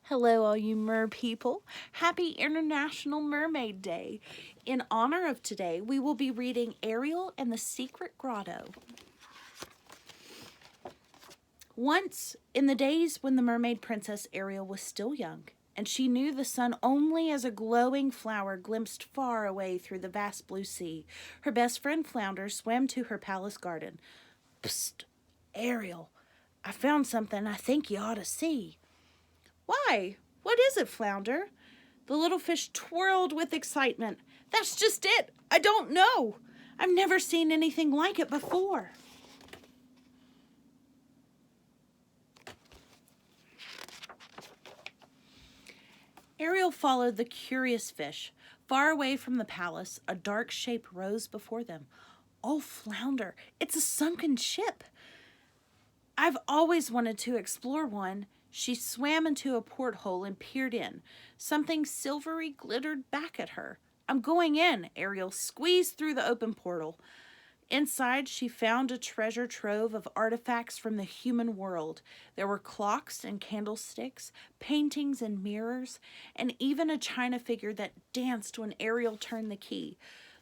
Hello, all you mer people. Happy International Mermaid Day. In honor of today, we will be reading Ariel and the Secret Grotto. Once, in the days when the mermaid princess Ariel was still young, and she knew the sun only as a glowing flower glimpsed far away through the vast blue sea, her best friend Flounder swam to her palace garden. Psst, Ariel, I found something I think you ought to see. Why? What is it, Flounder? The little fish twirled with excitement. That's just it. I don't know. I've never seen anything like it before. Ariel followed the curious fish. Far away from the palace, a dark shape rose before them. Oh, Flounder, it's a sunken ship. I've always wanted to explore one. She swam into a porthole and peered in. Something silvery glittered back at her. I'm going in, Ariel squeezed through the open portal. Inside, she found a treasure trove of artifacts from the human world. There were clocks and candlesticks, paintings and mirrors, and even a china figure that danced when Ariel turned the key.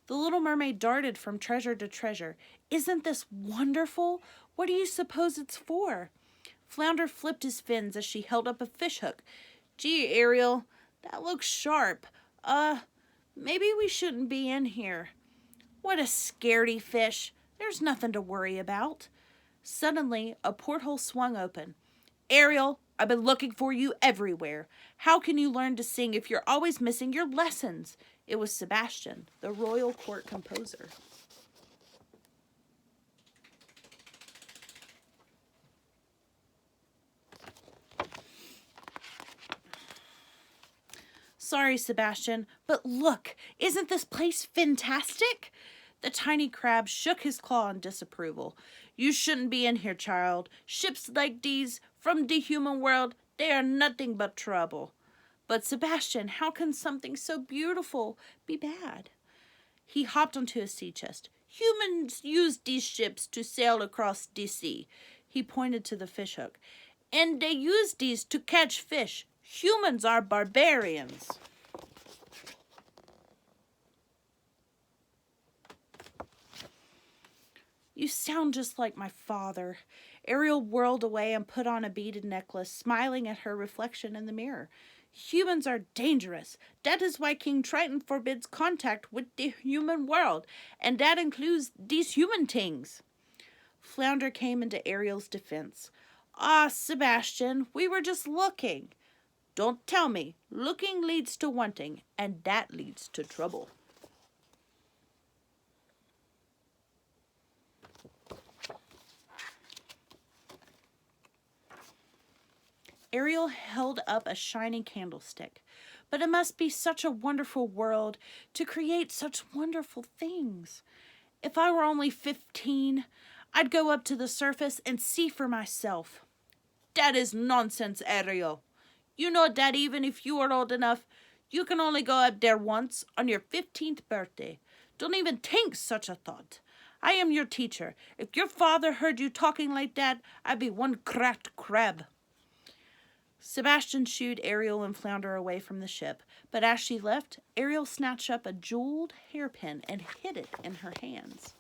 The little mermaid darted from treasure to treasure. Isn't this wonderful? What do you suppose it's for? Flounder flipped his fins as she held up a fishhook. Gee, Ariel, that looks sharp. Maybe we shouldn't be in here. What a scaredy fish. There's nothing to worry about. Suddenly, a porthole swung open. Ariel, I've been looking for you everywhere. How can you learn to sing if you're always missing your lessons? It was Sebastian, the royal court composer. Sorry, Sebastian, but look, isn't this place fantastic? The tiny crab shook his claw in disapproval. You shouldn't be in here, child. Ships like these, from the human world, they are nothing but trouble. But Sebastian, how can something so beautiful be bad? He hopped onto a sea chest. Humans use these ships to sail across the sea. He pointed to the fishhook. And they use these to catch fish. Humans are barbarians. You sound just like my father. Ariel whirled away and put on a beaded necklace, smiling at her reflection in the mirror. Humans are dangerous. That is why King Triton forbids contact with the human world, and that includes these human things. Flounder came into Ariel's defense. Ah, Sebastian, we were just looking. Don't tell me. Looking leads to wanting, and that leads to trouble. Ariel held up a shining candlestick. But it must be such a wonderful world to create such wonderful things. If I were only 15, I'd go up to the surface and see for myself. That is nonsense, Ariel. You know that even if you are old enough, you can only go up there once on your 15th birthday. Don't even think such a thought. I am your teacher. If your father heard you talking like that, I'd be one cracked crab. Sebastian shooed Ariel and Flounder away from the ship, but as she left, Ariel snatched up a jeweled hairpin and hid it in her hands.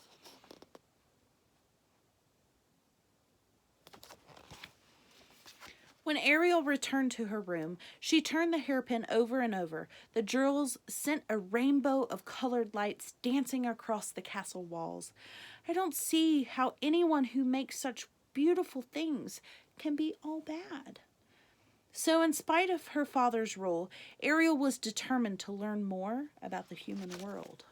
When Ariel returned to her room, she turned the hairpin over and over. The jewels sent a rainbow of colored lights dancing across the castle walls. I don't see how anyone who makes such beautiful things can be all bad. So, in spite of her father's rule, Ariel was determined to learn more about the human world.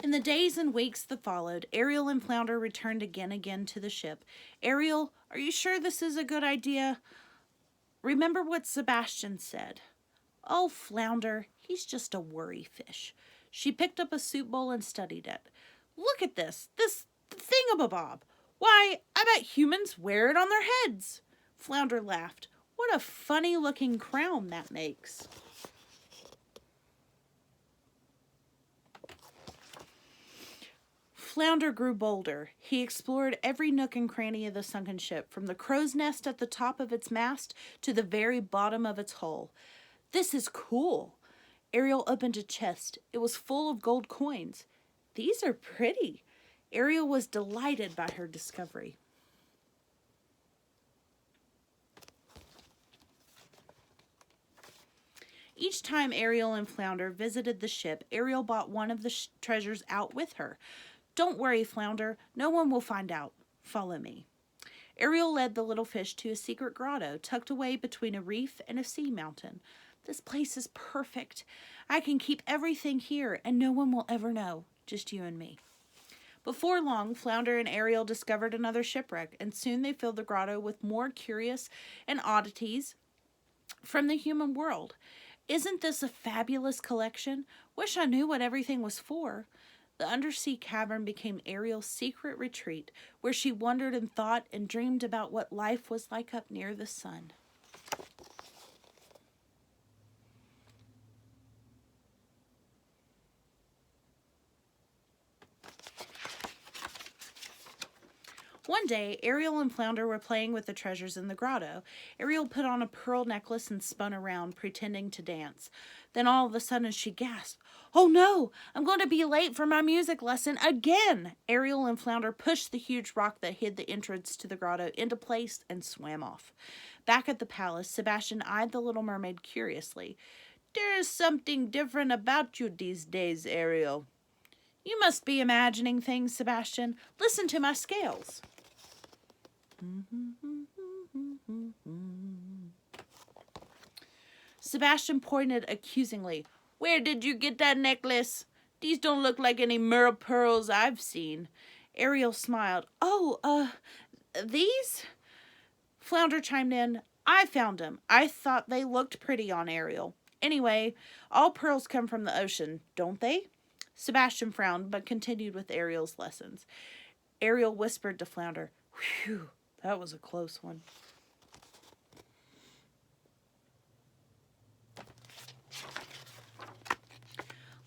In the days and weeks that followed, Ariel and Flounder returned again to the ship. Ariel, are you sure this is a good idea? Remember what Sebastian said. Oh, Flounder, he's just a worry fish. She picked up a soup bowl and studied it. Look at this thingamabob. Why, I bet humans wear it on their heads. Flounder laughed. What a funny-looking crown that makes. Flounder grew bolder. He explored every nook and cranny of the sunken ship, from the crow's nest at the top of its mast to the very bottom of its hull. This is cool. Ariel opened a chest. It was full of gold coins. These are pretty. Ariel was delighted by her discovery. Each time Ariel and Flounder visited the ship, Ariel brought one of the treasures out with her. Don't worry, Flounder. No one will find out. Follow me. Ariel led the little fish to a secret grotto tucked away between a reef and a sea mountain. This place is perfect. I can keep everything here and no one will ever know. Just you and me. Before long, Flounder and Ariel discovered another shipwreck, and soon they filled the grotto with more curious and oddities from the human world. Isn't this a fabulous collection? Wish I knew what everything was for. The undersea cavern became Ariel's secret retreat, where she wondered and thought and dreamed about what life was like up near the sun. One day, Ariel and Flounder were playing with the treasures in the grotto. Ariel put on a pearl necklace and spun around, pretending to dance. Then all of a sudden she gasped, "Oh no! I'm going to be late for my music lesson again!" Ariel and Flounder pushed the huge rock that hid the entrance to the grotto into place and swam off. Back at the palace, Sebastian eyed the little mermaid curiously. "There's something different about you these days, Ariel." "You must be imagining things, Sebastian. Listen to my scales." Sebastian pointed accusingly. "Where did you get that necklace? These don't look like any merle pearls I've seen." Ariel smiled. These?" Flounder chimed in. "I found them. I thought they looked pretty on Ariel. Anyway, all pearls come from the ocean, don't they?" Sebastian frowned, but continued with Ariel's lessons. Ariel whispered to Flounder, "Whew, that was a close one."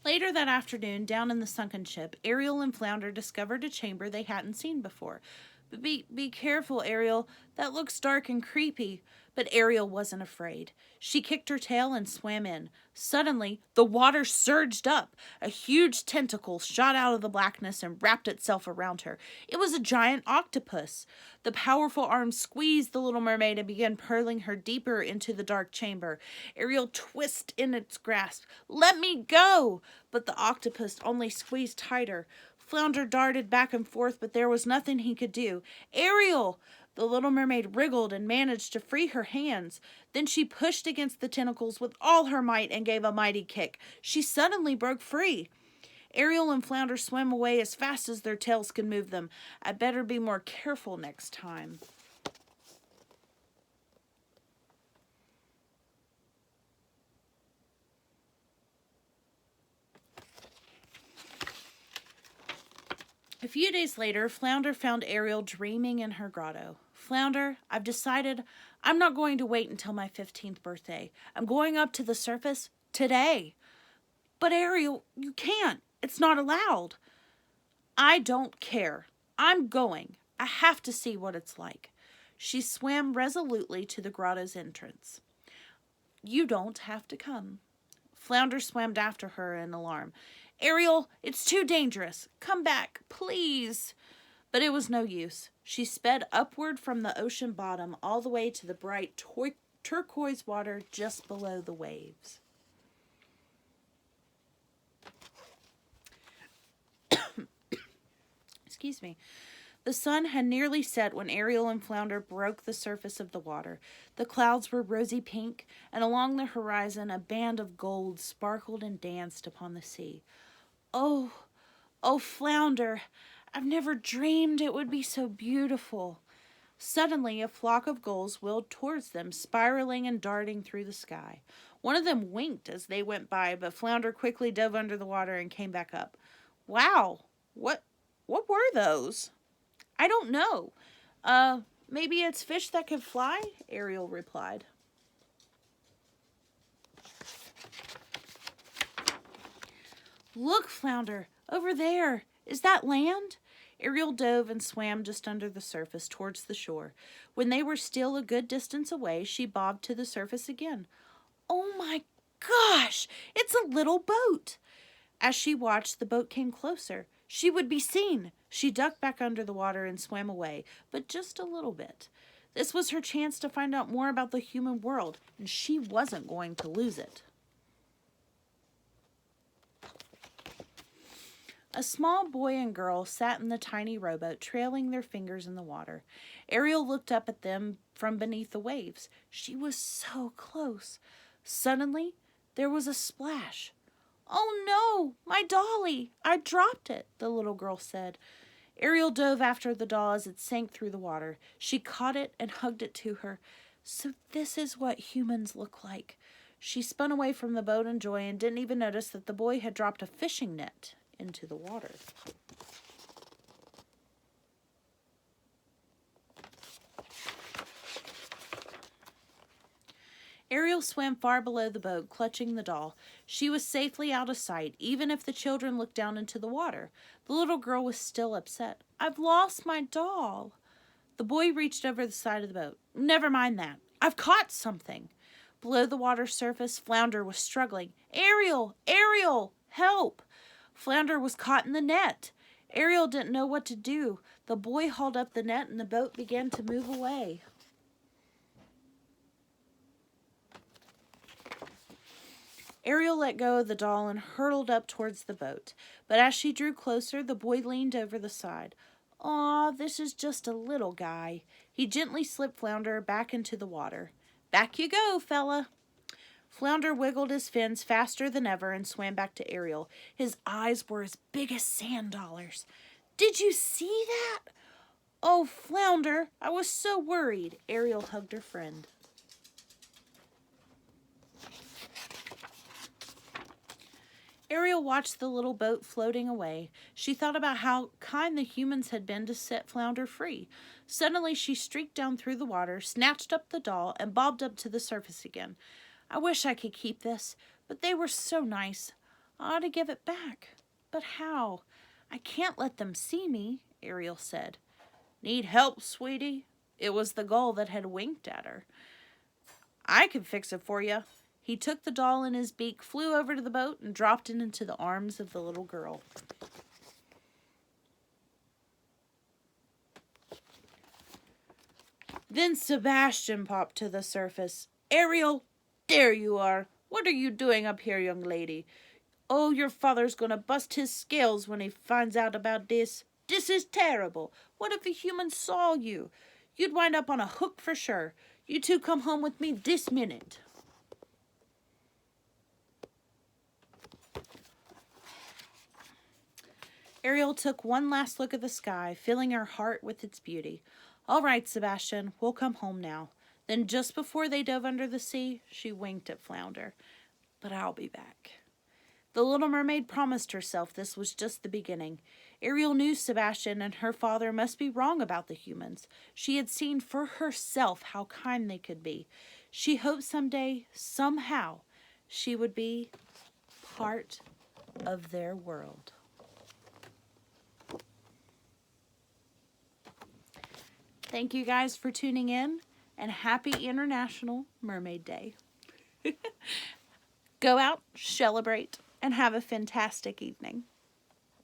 Later that afternoon, down in the sunken ship, Ariel and Flounder discovered a chamber they hadn't seen before. "But be careful, Ariel. That looks dark and creepy." But Ariel wasn't afraid. She kicked her tail and swam in. Suddenly, the water surged up. A huge tentacle shot out of the blackness and wrapped itself around her. It was a giant octopus. The powerful arms squeezed the little mermaid and began pulling her deeper into the dark chamber. Ariel twisted in its grasp. "Let me go!" But the octopus only squeezed tighter. Flounder darted back and forth, but there was nothing he could do. "Ariel!" The little mermaid wriggled and managed to free her hands. Then she pushed against the tentacles with all her might and gave a mighty kick. She suddenly broke free. Ariel and Flounder swam away as fast as their tails could move them. "I'd better be more careful next time." A few days later, Flounder found Ariel dreaming in her grotto. "Flounder, I've decided I'm not going to wait until my 15th birthday. I'm going up to the surface today." "But Ariel, you can't. It's not allowed." "I don't care. I'm going. I have to see what it's like." She swam resolutely to the grotto's entrance. "You don't have to come." Flounder swam after her in alarm. "Ariel, it's too dangerous. Come back, please." But it was no use. She sped upward from the ocean bottom all the way to the bright turquoise water just below the waves. Excuse me. The sun had nearly set when Ariel and Flounder broke the surface of the water. The clouds were rosy pink, and along the horizon a band of gold sparkled and danced upon the sea. "Oh, Flounder, I've never dreamed it would be so beautiful." Suddenly, a flock of gulls wheeled towards them, spiraling and darting through the sky. One of them winked as they went by, but Flounder quickly dove under the water and came back up. "Wow, what were those?" "I don't know. Maybe it's fish that could fly?" Ariel replied. "Look, Flounder, over there. Is that land? Ariel dove and swam just under the surface towards the shore. When they were still a good distance away, she bobbed to the surface again. Oh my gosh! It's a little boat! As she watched, the boat came closer. She would be seen. She ducked back under the water and swam away, but just a little bit. This was her chance to find out more about the human world, and she wasn't going to lose it. A small boy and girl sat in the tiny rowboat, trailing their fingers in the water. Ariel looked up at them from beneath the waves. She was so close. Suddenly, there was a splash. "Oh no, my dolly! I dropped it," the little girl said. Ariel dove after the doll as it sank through the water. She caught it and hugged it to her. So this is what humans look like. She spun away from the boat in joy and didn't even notice that the boy had dropped a fishing net into the water. Ariel swam far below the boat, clutching the doll. She was safely out of sight, even if the children looked down into the water. The little girl was still upset. "I've lost my doll." The boy reached over the side of the boat. "Never mind that. I've caught something." Below the water surface, Flounder was struggling. "Ariel! Ariel! Help!" Flounder was caught in the net. Ariel didn't know what to do. The boy hauled up the net and the boat began to move away. Ariel let go of the doll and hurtled up towards the boat. But as she drew closer, the boy leaned over the side. "Aw, this is just a little guy." He gently slipped Flounder back into the water. "Back you go, fella." Flounder wiggled his fins faster than ever and swam back to Ariel. His eyes were as big as sand dollars. "Did you see that?" "Oh, Flounder, I was so worried." Ariel hugged her friend. Ariel watched the little boat floating away. She thought about how kind the humans had been to set Flounder free. Suddenly, she streaked down through the water, snatched up the doll, and bobbed up to the surface again. "I wish I could keep this, but they were so nice. I ought to give it back. But how? I can't let them see me," Ariel said. "Need help, sweetie?" It was the gull that had winked at her. "I can fix it for you." He took the doll in his beak, flew over to the boat, and dropped it into the arms of the little girl. Then Sebastian popped to the surface. "Ariel, there you are. What are you doing up here, young lady? Oh, your father's gonna bust his scales when he finds out about this. This is terrible. What if a human saw you? You'd wind up on a hook for sure. You two come home with me this minute." Ariel took one last look at the sky, filling her heart with its beauty. "All right, Sebastian, we'll come home now." Then just before they dove under the sea, she winked at Flounder. "But I'll be back." The little mermaid promised herself this was just the beginning. Ariel knew Sebastian and her father must be wrong about the humans. She had seen for herself how kind they could be. She hoped someday, somehow, she would be part of their world. Thank you guys for tuning in, and happy International Mermaid Day. Go out, celebrate, and have a fantastic evening.